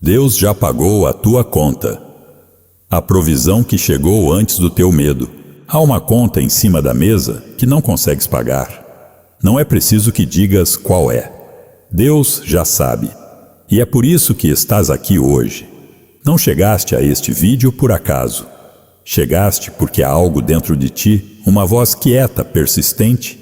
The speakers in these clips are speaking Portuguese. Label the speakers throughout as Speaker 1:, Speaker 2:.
Speaker 1: Deus já pagou a tua conta. A provisão que chegou antes do teu medo. Há uma conta em cima da mesa que não consegues pagar. Não é preciso que digas qual é. Deus já sabe. E é por isso que estás aqui hoje. Não chegaste a este vídeo por acaso. Chegaste porque há algo dentro de ti, uma voz quieta, persistente,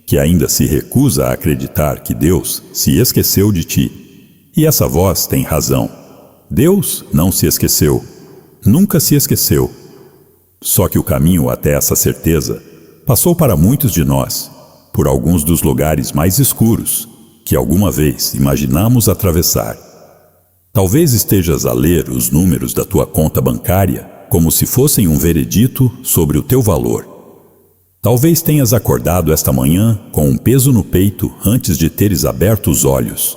Speaker 1: que ainda se recusa a acreditar que Deus se esqueceu de ti. E essa voz tem razão. Deus não se esqueceu. Nunca se esqueceu. Só que o caminho até essa certeza passou para muitos de nós, por alguns dos lugares mais escuros que alguma vez imaginamos atravessar. Talvez estejas a ler os números da tua conta bancária como se fossem um veredito sobre o teu valor. Talvez tenhas acordado esta manhã com um peso no peito antes de teres aberto os olhos.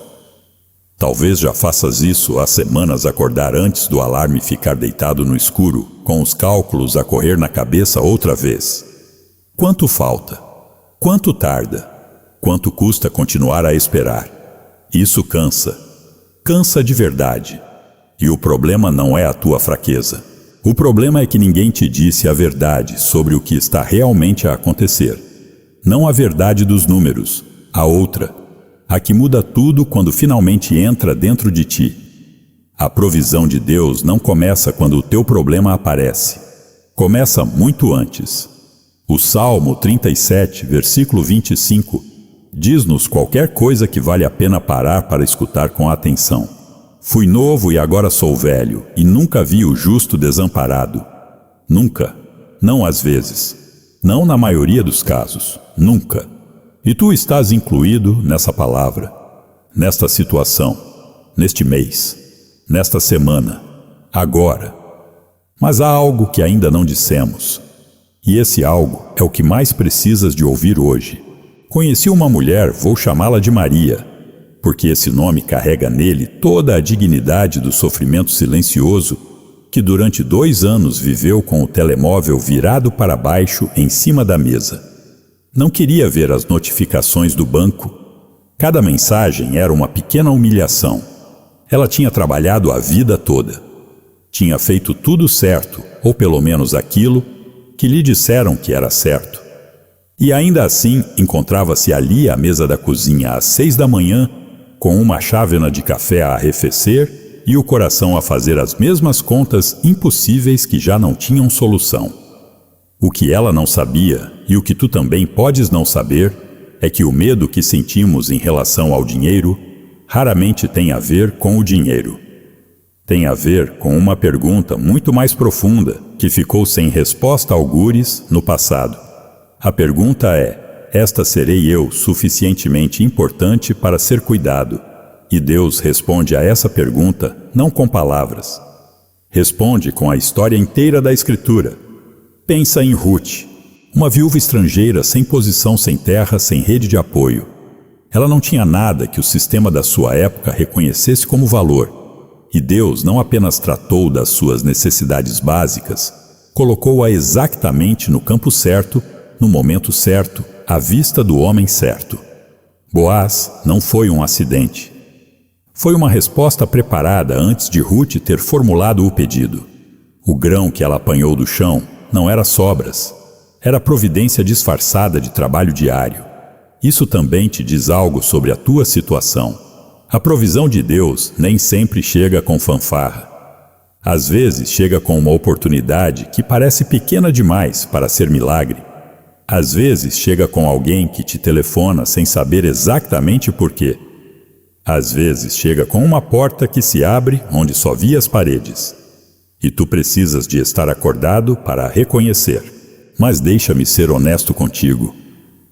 Speaker 1: Talvez já faças isso há semanas, acordar antes do alarme, ficar deitado no escuro, com os cálculos a correr na cabeça outra vez. Quanto falta? Quanto tarda? Quanto custa continuar a esperar? Isso cansa. Cansa de verdade. E o problema não é a tua fraqueza. O problema é que ninguém te disse a verdade sobre o que está realmente a acontecer. Não a verdade dos números, a outra. A que muda tudo quando finalmente entra dentro de ti. A provisão de Deus não começa quando o teu problema aparece. Começa muito antes. O Salmo 37, versículo 25, diz-nos qualquer coisa que vale a pena parar para escutar com atenção. Fui novo e agora sou velho, e nunca vi o justo desamparado. Nunca. Não às vezes. Não na maioria dos casos. Nunca. E tu estás incluído nessa palavra, nesta situação, neste mês, nesta semana, agora. Mas há algo que ainda não dissemos. E esse algo é o que mais precisas de ouvir hoje. Conheci uma mulher, vou chamá-la de Maria, porque esse nome carrega nele toda a dignidade do sofrimento silencioso que durante 2 anos viveu com o telemóvel virado para baixo em cima da mesa. Não queria ver as notificações do banco. Cada mensagem era uma pequena humilhação. Ela tinha trabalhado a vida toda. Tinha feito tudo certo, ou pelo menos aquilo que lhe disseram que era certo. E ainda assim encontrava-se ali à mesa da cozinha às 6 da manhã, com uma chávena de café a arrefecer e o coração a fazer as mesmas contas impossíveis que já não tinham solução. O que ela não sabia, e o que tu também podes não saber, é que o medo que sentimos em relação ao dinheiro raramente tem a ver com o dinheiro. Tem a ver com uma pergunta muito mais profunda que ficou sem resposta algures no passado. A pergunta é: esta serei eu suficientemente importante para ser cuidado? E Deus responde a essa pergunta não com palavras. Responde com a história inteira da Escritura. Pensa em Ruth, uma viúva estrangeira sem posição, sem terra, sem rede de apoio. Ela não tinha nada que o sistema da sua época reconhecesse como valor. E Deus não apenas tratou das suas necessidades básicas, colocou-a exatamente no campo certo, no momento certo, à vista do homem certo. Boaz não foi um acidente. Foi uma resposta preparada antes de Ruth ter formulado o pedido. O grão que ela apanhou do chão não era sobras, era providência disfarçada de trabalho diário. Isso também te diz algo sobre a tua situação. A provisão de Deus nem sempre chega com fanfarra. Às vezes chega com uma oportunidade que parece pequena demais para ser milagre. Às vezes chega com alguém que te telefona sem saber exatamente por quê. Às vezes chega com uma porta que se abre onde só via as paredes. E tu precisas de estar acordado para reconhecer. Mas deixa-me ser honesto contigo,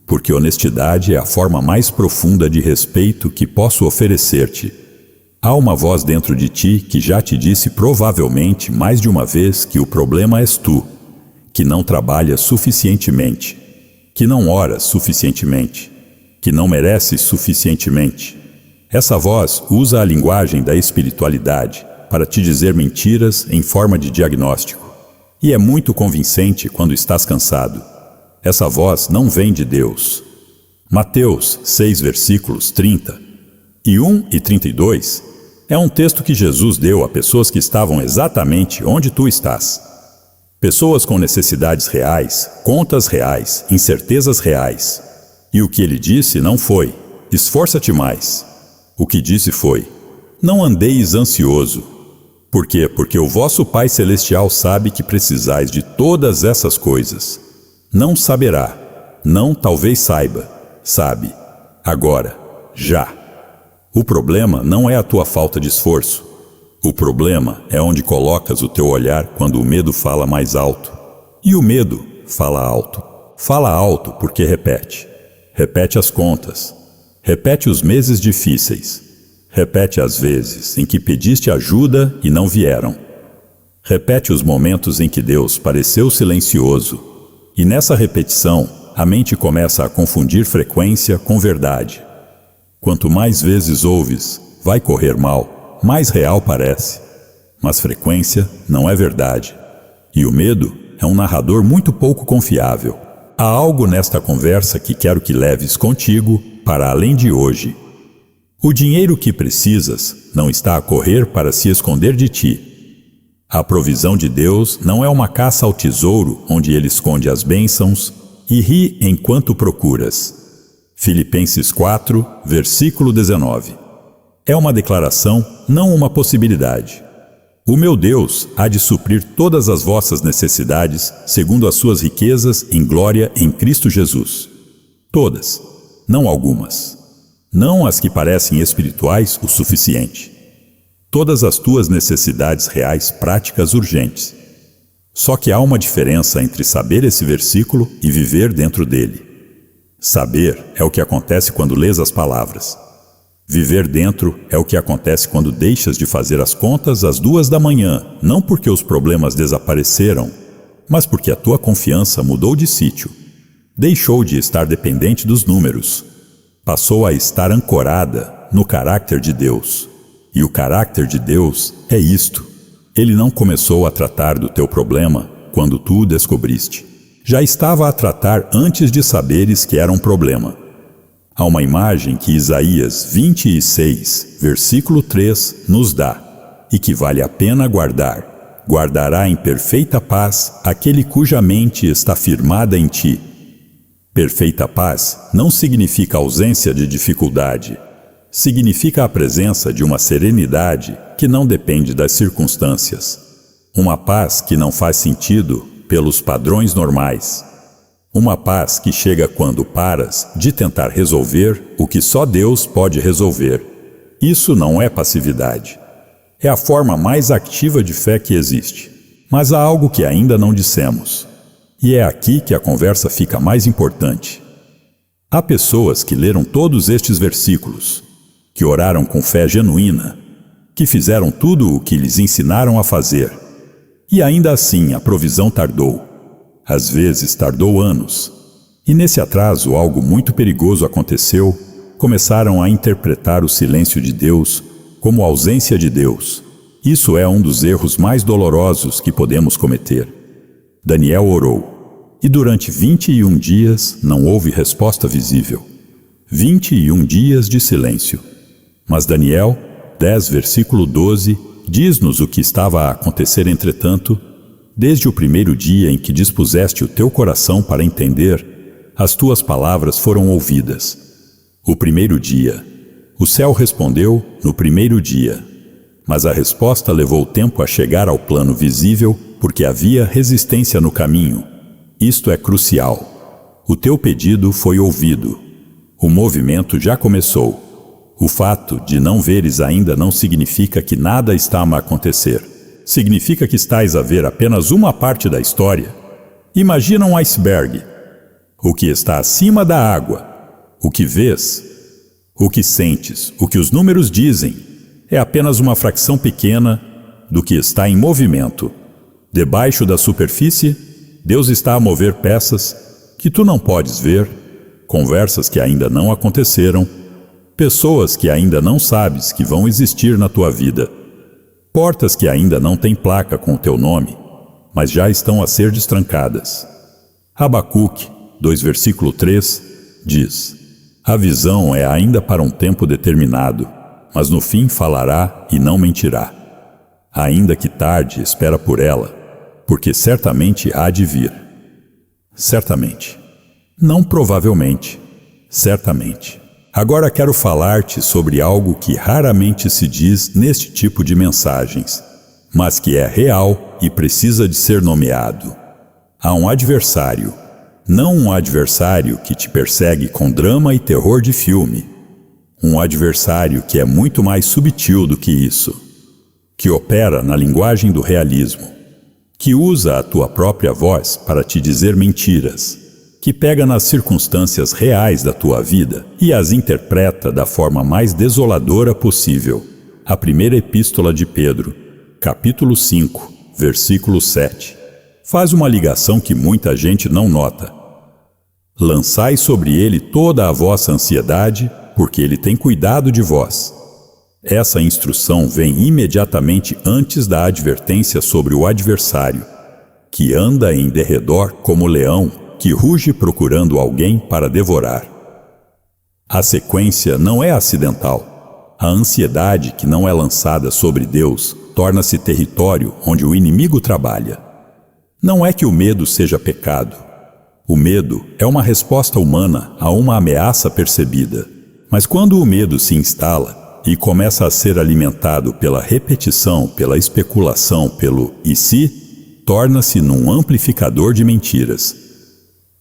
Speaker 1: porque honestidade é a forma mais profunda de respeito que posso oferecer-te. Há uma voz dentro de ti que já te disse provavelmente mais de uma vez que o problema és tu, que não trabalhas suficientemente, que não oras suficientemente, que não mereces suficientemente. Essa voz usa a linguagem da espiritualidade para te dizer mentiras em forma de diagnóstico. E é muito convincente quando estás cansado. Essa voz não vem de Deus. Mateus 6, versículos 30 e 1 e 32 É um texto que Jesus deu a pessoas que estavam exatamente onde tu estás. Pessoas com necessidades reais, contas reais, incertezas reais. E o que ele disse não foi: esforça-te mais. O que disse foi: não andeis ansioso. Por quê? Porque o vosso Pai Celestial sabe que precisais de todas essas coisas. Não saberá. Não talvez saiba. Sabe. Agora. Já. O problema não é a tua falta de esforço. O problema é onde colocas o teu olhar quando o medo fala mais alto. E o medo fala alto. Fala alto porque repete. Repete as contas. Repete os meses difíceis. Repete as vezes em que pediste ajuda e não vieram. Repete os momentos em que Deus pareceu silencioso. E nessa repetição, a mente começa a confundir frequência com verdade. Quanto mais vezes ouves, vai correr mal, mais real parece. Mas frequência não é verdade. E o medo é um narrador muito pouco confiável. Há algo nesta conversa que quero que leves contigo para além de hoje. O dinheiro que precisas não está a correr para se esconder de ti. A provisão de Deus não é uma caça ao tesouro onde Ele esconde as bênçãos e ri enquanto procuras. Filipenses 4, versículo 19. É uma declaração, não uma possibilidade. O meu Deus há de suprir todas as vossas necessidades segundo as suas riquezas em glória em Cristo Jesus. Todas, não algumas. Não as que parecem espirituais o suficiente. Todas as tuas necessidades reais, práticas, urgentes. Só que há uma diferença entre saber esse versículo e viver dentro dele. Saber é o que acontece quando lês as palavras. Viver dentro é o que acontece quando deixas de fazer as contas às 2 da manhã, não porque os problemas desapareceram, mas porque a tua confiança mudou de sítio. Deixou de estar dependente dos números. Passou a estar ancorada no caráter de Deus. E o caráter de Deus é isto. Ele não começou a tratar do teu problema quando tu o descobriste. Já estava a tratar antes de saberes que era um problema. Há uma imagem que Isaías 26, versículo 3, nos dá, e que vale a pena guardar. Guardará em perfeita paz aquele cuja mente está firmada em ti. Perfeita paz não significa ausência de dificuldade. Significa a presença de uma serenidade que não depende das circunstâncias. Uma paz que não faz sentido pelos padrões normais. Uma paz que chega quando paras de tentar resolver o que só Deus pode resolver. Isso não é passividade. É a forma mais ativa de fé que existe. Mas há algo que ainda não dissemos. E é aqui que a conversa fica mais importante. Há pessoas que leram todos estes versículos, que oraram com fé genuína, que fizeram tudo o que lhes ensinaram a fazer. E ainda assim a provisão tardou. Às vezes tardou anos. E nesse atraso algo muito perigoso aconteceu. Começaram a interpretar o silêncio de Deus como ausência de Deus. Isso é um dos erros mais dolorosos que podemos cometer. Daniel orou. E durante 21 dias não houve resposta visível. 21 dias de silêncio. Mas Daniel 10, versículo 12, diz-nos o que estava a acontecer entretanto. Desde o primeiro dia em que dispuseste o teu coração para entender, as tuas palavras foram ouvidas. O primeiro dia. O céu respondeu no primeiro dia. Mas a resposta levou tempo a chegar ao plano visível porque havia resistência no caminho. Isto é crucial. O teu pedido foi ouvido. O movimento já começou. O fato de não veres ainda não significa que nada está a acontecer. Significa que estás a ver apenas uma parte da história. Imagina um iceberg. O que está acima da água, o que vês, o que sentes, o que os números dizem, é apenas uma fração pequena do que está em movimento. Debaixo da superfície, Deus está a mover peças que tu não podes ver, conversas que ainda não aconteceram, pessoas que ainda não sabes que vão existir na tua vida, portas que ainda não têm placa com o teu nome, mas já estão a ser destrancadas. Habacuque 2, versículo 3, diz: a visão é ainda para um tempo determinado, mas no fim falará e não mentirá. Ainda que tarde, espera por ela, porque certamente há de vir. Certamente. Não provavelmente. Certamente. Agora quero falar-te sobre algo que raramente se diz neste tipo de mensagens, mas que é real e precisa de ser nomeado. Há um adversário. Não um adversário que te persegue com drama e terror de filme. Um adversário que é muito mais subtil do que isso, que opera na linguagem do realismo, que usa a tua própria voz para te dizer mentiras, que pega nas circunstâncias reais da tua vida e as interpreta da forma mais desoladora possível. A primeira epístola de Pedro, capítulo 5, versículo 7, faz uma ligação que muita gente não nota. Lançai sobre ele toda a vossa ansiedade, porque ele tem cuidado de vós. Essa instrução vem imediatamente antes da advertência sobre o adversário, que anda em derredor como leão, que ruge procurando alguém para devorar. A sequência não é acidental. A ansiedade que não é lançada sobre Deus torna-se território onde o inimigo trabalha. Não é que o medo seja pecado. O medo é uma resposta humana a uma ameaça percebida. Mas quando o medo se instala e começa a ser alimentado pela repetição, pela especulação, pelo "e se", torna-se num amplificador de mentiras.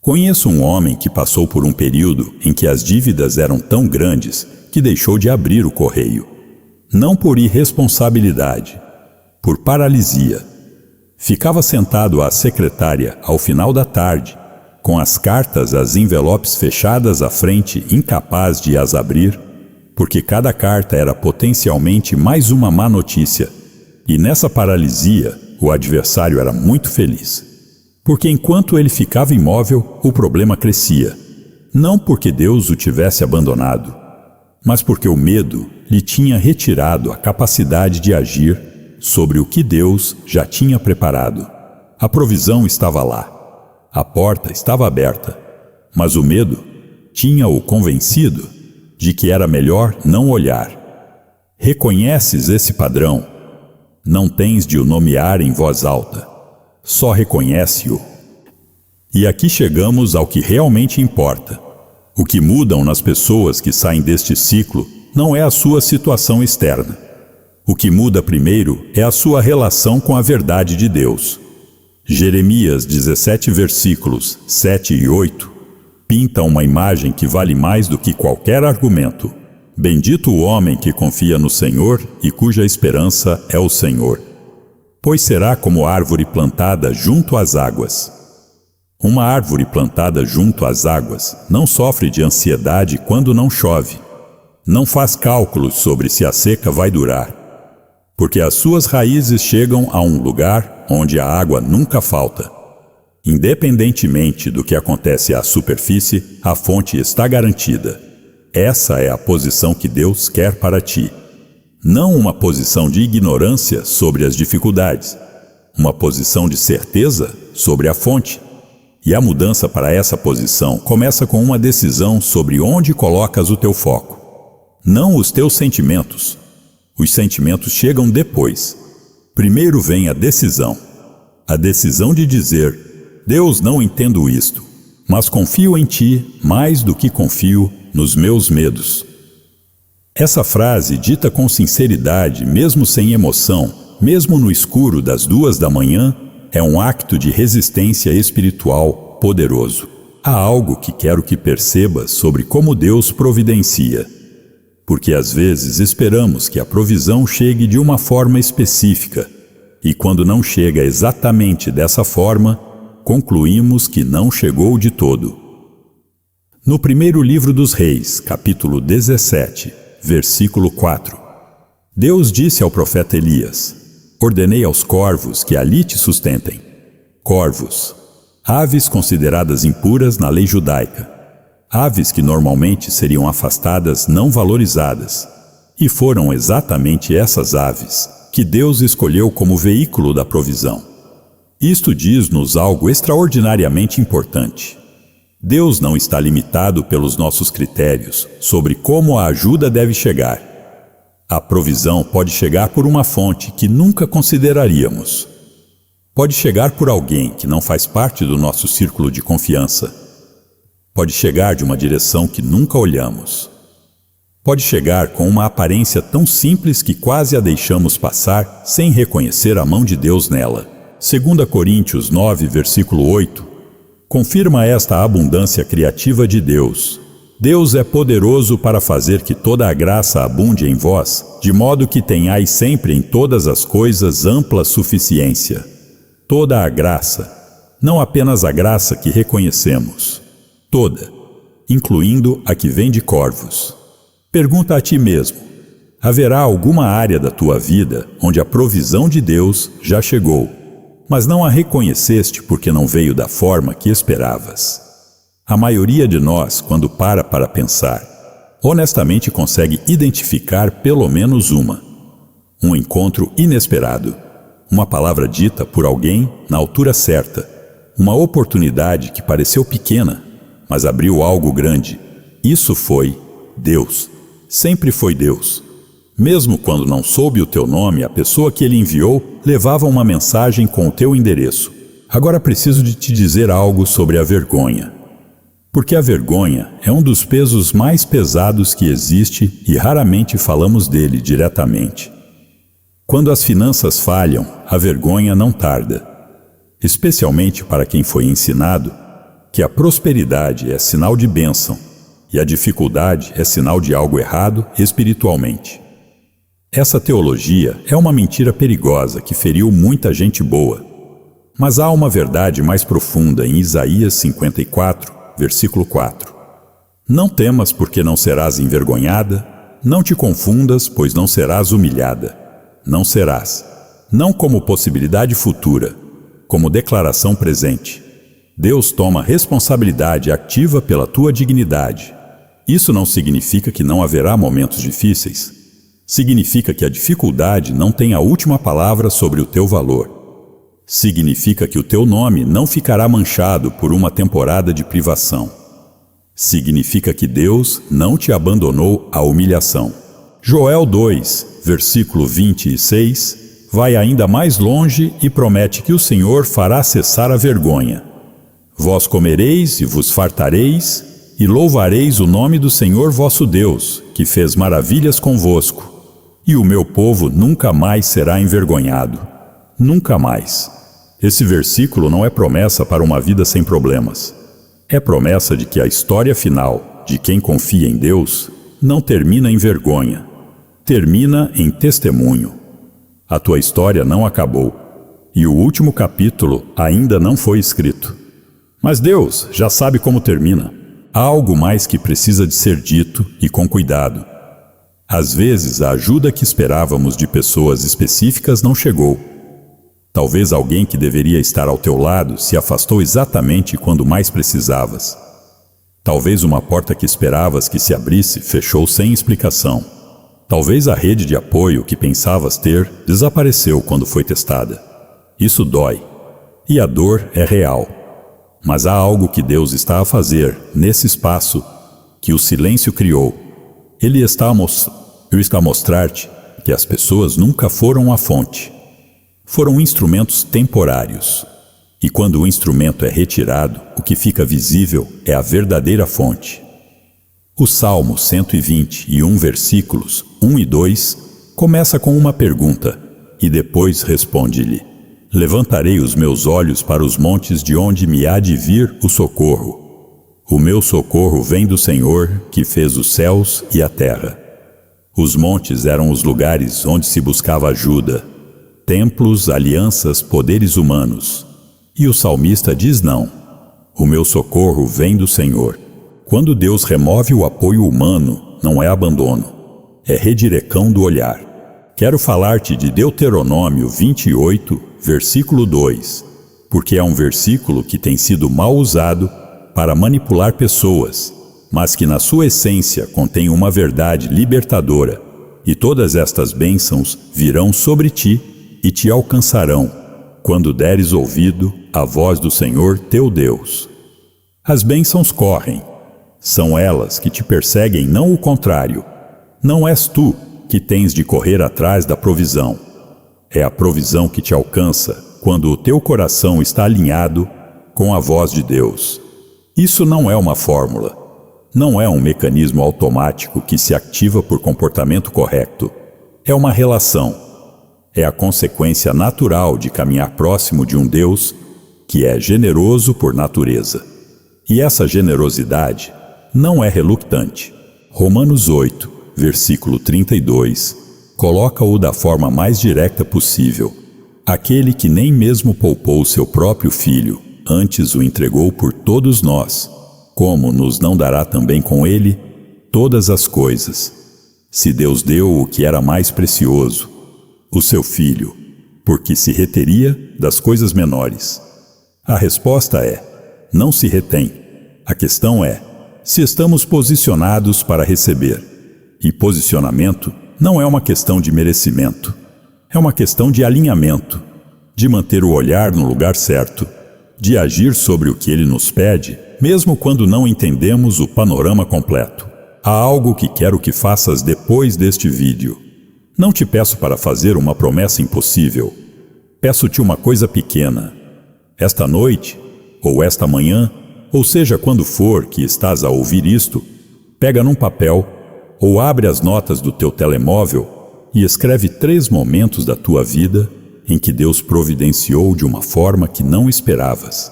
Speaker 1: Conheço um homem que passou por um período em que as dívidas eram tão grandes que deixou de abrir o correio. Não por irresponsabilidade, por paralisia. Ficava sentado à secretária ao final da tarde, com as cartas, as envelopes fechadas à frente, incapaz de as abrir, porque cada carta era potencialmente mais uma má notícia. E nessa paralisia, o adversário era muito feliz. Porque enquanto ele ficava imóvel, o problema crescia. Não porque Deus o tivesse abandonado, mas porque o medo lhe tinha retirado a capacidade de agir sobre o que Deus já tinha preparado. A provisão estava lá. A porta estava aberta, mas o medo tinha-o convencido de que era melhor não olhar. Reconheces esse padrão? Não tens de o nomear em voz alta. Só reconhece-o. E aqui chegamos ao que realmente importa. O que mudam nas pessoas que saem deste ciclo não é a sua situação externa. O que muda primeiro é a sua relação com a verdade de Deus. Jeremias 17 versículos 7 e 8 pinta uma imagem que vale mais do que qualquer argumento. Bendito o homem que confia no Senhor e cuja esperança é o Senhor, pois será como árvore plantada junto às águas. Uma árvore plantada junto às águas não sofre de ansiedade quando não chove. Não faz cálculos sobre se a seca vai durar, porque as suas raízes chegam a um lugar onde a água nunca falta. Independentemente do que acontece à superfície, a fonte está garantida. Essa é a posição que Deus quer para ti. Não uma posição de ignorância sobre as dificuldades, uma posição de certeza sobre a fonte. E a mudança para essa posição começa com uma decisão sobre onde colocas o teu foco. Não os teus sentimentos. Os sentimentos chegam depois. Primeiro vem a decisão de dizer: Deus, não entendo isto, mas confio em ti mais do que confio nos meus medos. Essa frase, dita com sinceridade, mesmo sem emoção, mesmo no escuro das 2 da manhã, é um acto de resistência espiritual poderoso. Há algo que quero que percebas sobre como Deus providencia. Porque às vezes esperamos que a provisão chegue de uma forma específica, e quando não chega exatamente dessa forma, concluímos que não chegou de todo. No primeiro livro dos Reis, capítulo 17, versículo 4, Deus disse ao profeta Elias: ordenei aos corvos que ali te sustentem. Corvos, aves consideradas impuras na lei judaica, aves que normalmente seriam afastadas, não valorizadas. E foram exatamente essas aves que Deus escolheu como veículo da provisão. Isto diz-nos algo extraordinariamente importante. Deus não está limitado pelos nossos critérios sobre como a ajuda deve chegar. A provisão pode chegar por uma fonte que nunca consideraríamos. Pode chegar por alguém que não faz parte do nosso círculo de confiança. Pode chegar de uma direção que nunca olhamos. Pode chegar com uma aparência tão simples que quase a deixamos passar sem reconhecer a mão de Deus nela. 2 Coríntios 9, versículo 8, confirma esta abundância criativa de Deus. Deus é poderoso para fazer que toda a graça abunde em vós, de modo que tenhais sempre em todas as coisas ampla suficiência. Toda a graça, não apenas a graça que reconhecemos. Toda, incluindo a que vem de corvos. Pergunta a ti mesmo: haverá alguma área da tua vida onde a provisão de Deus já chegou, mas não a reconheceste porque não veio da forma que esperavas? A maioria de nós, quando para pensar, honestamente consegue identificar pelo menos uma. Um encontro inesperado, uma palavra dita por alguém na altura certa, uma oportunidade que pareceu pequena, mas abriu algo grande. Isso foi Deus. Sempre foi Deus. Mesmo quando não soube o teu nome, a pessoa que ele enviou levava uma mensagem com o teu endereço. Agora preciso de te dizer algo sobre a vergonha. Porque a vergonha é um dos pesos mais pesados que existe e raramente falamos dele diretamente. Quando as finanças falham, a vergonha não tarda. Especialmente para quem foi ensinado que a prosperidade é sinal de bênção e a dificuldade é sinal de algo errado espiritualmente. Essa teologia é uma mentira perigosa que feriu muita gente boa. Mas há uma verdade mais profunda em Isaías 54, versículo 4. Não temas, porque não serás envergonhada, não te confundas, pois não serás humilhada. Não serás. Não como possibilidade futura, como declaração presente. Deus toma responsabilidade ativa pela tua dignidade. Isso não significa que não haverá momentos difíceis. Significa que a dificuldade não tem a última palavra sobre o teu valor. Significa que o teu nome não ficará manchado por uma temporada de privação. Significa que Deus não te abandonou à humilhação. Joel 2, versículo 26, vai ainda mais longe e promete que o Senhor fará cessar a vergonha. Vós comereis e vos fartareis, e louvareis o nome do Senhor vosso Deus, que fez maravilhas convosco. E o meu povo nunca mais será envergonhado. Nunca mais. Esse versículo não é promessa para uma vida sem problemas. É promessa de que a história final de quem confia em Deus não termina em vergonha. Termina em testemunho. A tua história não acabou. E o último capítulo ainda não foi escrito. Mas Deus já sabe como termina. Há algo mais que precisa de ser dito e com cuidado. Às vezes, a ajuda que esperávamos de pessoas específicas não chegou. Talvez alguém que deveria estar ao teu lado se afastou exatamente quando mais precisavas. Talvez uma porta que esperavas que se abrisse fechou sem explicação. Talvez a rede de apoio que pensavas ter desapareceu quando foi testada. Isso dói. E a dor é real. Mas há algo que Deus está a fazer nesse espaço que o silêncio criou. Ele está a mostrar-te que as pessoas nunca foram a fonte. Foram instrumentos temporários. E quando o instrumento é retirado, o que fica visível é a verdadeira fonte. O Salmo 121, versículos 1 e 2, começa com uma pergunta, e depois responde-lhe: Levantarei os meus olhos para os montes de onde me há de vir o socorro. O meu socorro vem do Senhor, que fez os céus e a terra. Os montes eram os lugares onde se buscava ajuda, templos, alianças, poderes humanos. E o salmista diz não. O meu socorro vem do Senhor. Quando Deus remove o apoio humano, não é abandono, é redireção do olhar. Quero falar-te de Deuteronômio 28, versículo 2, porque é um versículo que tem sido mal usado para manipular pessoas, mas que na sua essência contém uma verdade libertadora, e todas estas bênçãos virão sobre ti e te alcançarão, quando deres ouvido à voz do Senhor teu Deus. As bênçãos correm. São elas que te perseguem, não o contrário. Não és tu, que tens de correr atrás da provisão. É a provisão que te alcança quando o teu coração está alinhado com a voz de Deus. Isso não é uma fórmula, não é um mecanismo automático que se ativa por comportamento correto. É uma relação. É a consequência natural de caminhar próximo de um Deus que é generoso por natureza. E essa generosidade não é relutante. Romanos 8, versículo 32, coloca-o da forma mais direta possível. Aquele que nem mesmo poupou seu próprio filho, antes o entregou por todos nós, como nos não dará também com ele todas as coisas? Se Deus deu o que era mais precioso, o seu filho, por que se reteria das coisas menores? A resposta é: não se retém. A questão é se estamos posicionados para receber. E posicionamento não é uma questão de merecimento. É uma questão de alinhamento, de manter o olhar no lugar certo, de agir sobre o que Ele nos pede, mesmo quando não entendemos o panorama completo. Há algo que quero que faças depois deste vídeo. Não te peço para fazer uma promessa impossível. Peço-te uma coisa pequena. Esta noite, ou esta manhã, ou seja quando for que estás a ouvir isto, pega num papel ou abre as notas do teu telemóvel e escreve 3 momentos da tua vida em que Deus providenciou de uma forma que não esperavas.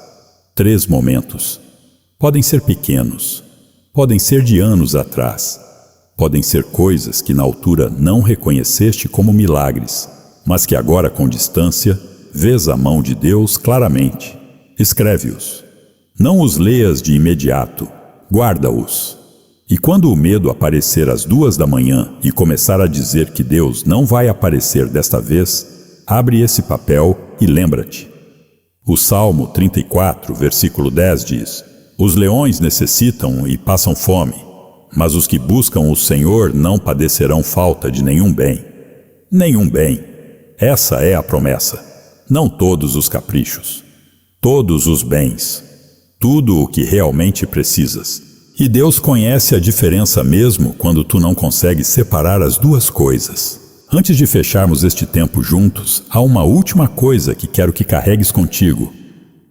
Speaker 1: 3 momentos. Podem ser pequenos, podem ser de anos atrás, podem ser coisas que na altura não reconheceste como milagres, mas que agora com distância vês a mão de Deus claramente. Escreve-os. Não os leias de imediato, guarda-os. E quando o medo aparecer às 2 da manhã e começar a dizer que Deus não vai aparecer desta vez, abre esse papel e lembra-te. O Salmo 34, versículo 10 diz: os leões necessitam e passam fome, mas os que buscam o Senhor não padecerão falta de nenhum bem. Nenhum bem. Essa é a promessa. Não todos os caprichos. Todos os bens. Tudo o que realmente precisas. E Deus conhece a diferença mesmo quando tu não consegues separar as duas coisas. Antes de fecharmos este tempo juntos, há uma última coisa que quero que carregues contigo.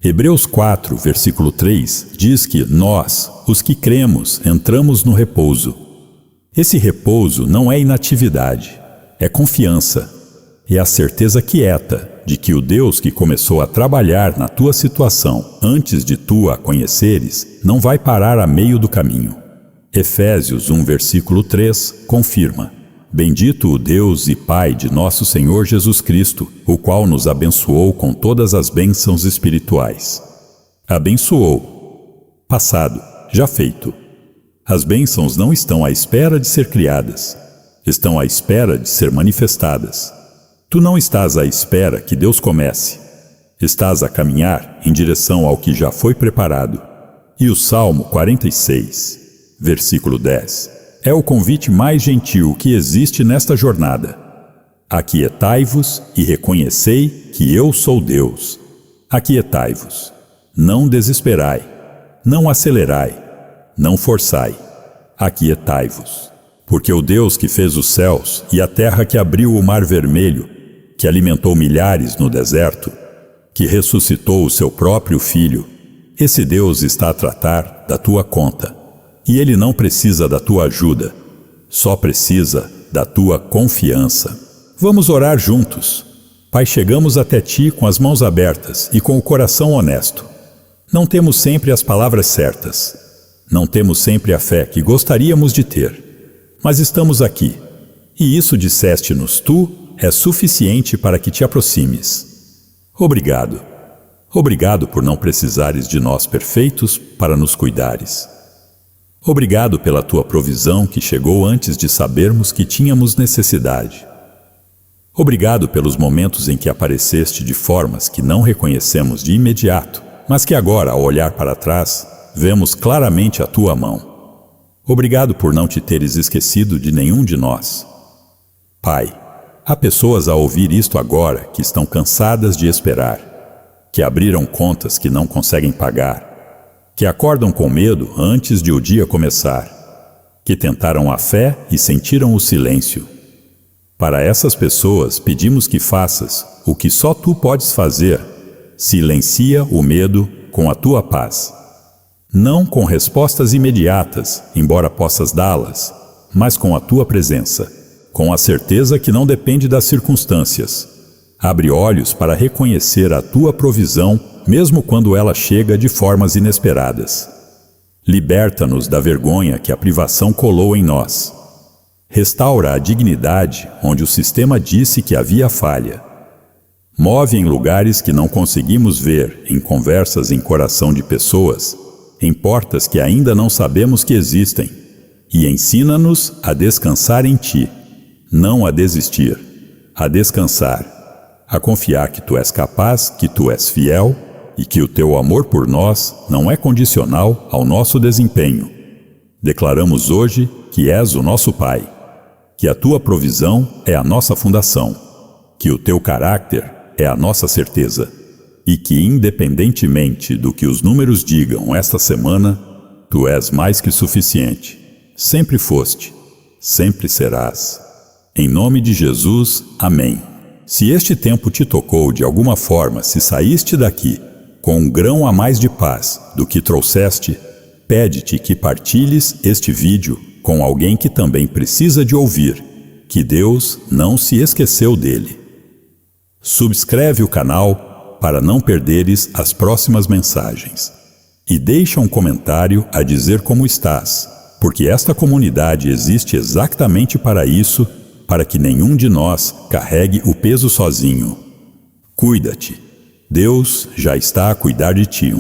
Speaker 1: Hebreus 4, versículo 3, diz que nós, os que cremos, entramos no repouso. Esse repouso não é inatividade, é confiança. É a certeza quieta de que o Deus que começou a trabalhar na tua situação antes de tu a conheceres, não vai parar a meio do caminho. Efésios 1, versículo 3, confirma: bendito o Deus e Pai de nosso Senhor Jesus Cristo, o qual nos abençoou com todas as bênçãos espirituais. Abençoou. Passado, já feito. As bênçãos não estão à espera de ser criadas, estão à espera de ser manifestadas. Tu não estás à espera que Deus comece. Estás a caminhar em direção ao que já foi preparado. E o Salmo 46, versículo 10, é o convite mais gentil que existe nesta jornada. Aquietai-vos e reconhecei que eu sou Deus. Aquietai-vos. Não desesperai. Não acelerai. Não forçai. Aquietai-vos. Porque o Deus que fez os céus e a terra, que abriu o mar vermelho, que alimentou milhares no deserto, que ressuscitou o seu próprio Filho, esse Deus está a tratar da tua conta. E Ele não precisa da tua ajuda, só precisa da tua confiança. Vamos orar juntos. Pai, chegamos até Ti com as mãos abertas e com o coração honesto. Não temos sempre as palavras certas. Não temos sempre a fé que gostaríamos de ter. Mas estamos aqui. E isso, disseste-nos tu, é suficiente para que te aproximes. Obrigado. Obrigado por não precisares de nós perfeitos para nos cuidares. Obrigado pela tua provisão que chegou antes de sabermos que tínhamos necessidade. Obrigado pelos momentos em que apareceste de formas que não reconhecemos de imediato, mas que agora, ao olhar para trás, vemos claramente a tua mão. Obrigado por não te teres esquecido de nenhum de nós. Pai, há pessoas a ouvir isto agora que estão cansadas de esperar, que abriram contas que não conseguem pagar, que acordam com medo antes de o dia começar, que tentaram a fé e sentiram o silêncio, Para essas pessoas, pedimos que faças o que só tu podes fazer. Silencia o medo com a tua paz. Não com respostas imediatas, embora possas dá-las, mas com a tua presença, com a certeza que não depende das circunstâncias. Abre olhos para reconhecer a tua provisão, mesmo quando ela chega de formas inesperadas. Liberta-nos da vergonha que a privação colou em nós. Restaura a dignidade onde o sistema disse que havia falha. Move em lugares que não conseguimos ver, em conversas em coração de pessoas, em portas que ainda não sabemos que existem, e ensina-nos a descansar em Ti, não a desistir, a descansar, a confiar que Tu és capaz, que Tu és fiel e que o Teu amor por nós não é condicional ao nosso desempenho. Declaramos hoje que és o nosso Pai, que a Tua provisão é a nossa fundação, que o Teu caráter é a nossa certeza e que, independentemente do que os números digam esta semana, Tu és mais que suficiente. Sempre foste, sempre serás. Em nome de Jesus, amém. Se este tempo te tocou de alguma forma, se saíste daqui com um grão a mais de paz do que trouxeste, pede-te que partilhes este vídeo com alguém que também precisa de ouvir que Deus não se esqueceu dele. Subscreve o canal para não perderes as próximas mensagens. E deixa um comentário a dizer como estás, porque esta comunidade existe exatamente para isso, para que nenhum de nós carregue o peso sozinho. Cuida-te. Deus já está a cuidar de ti.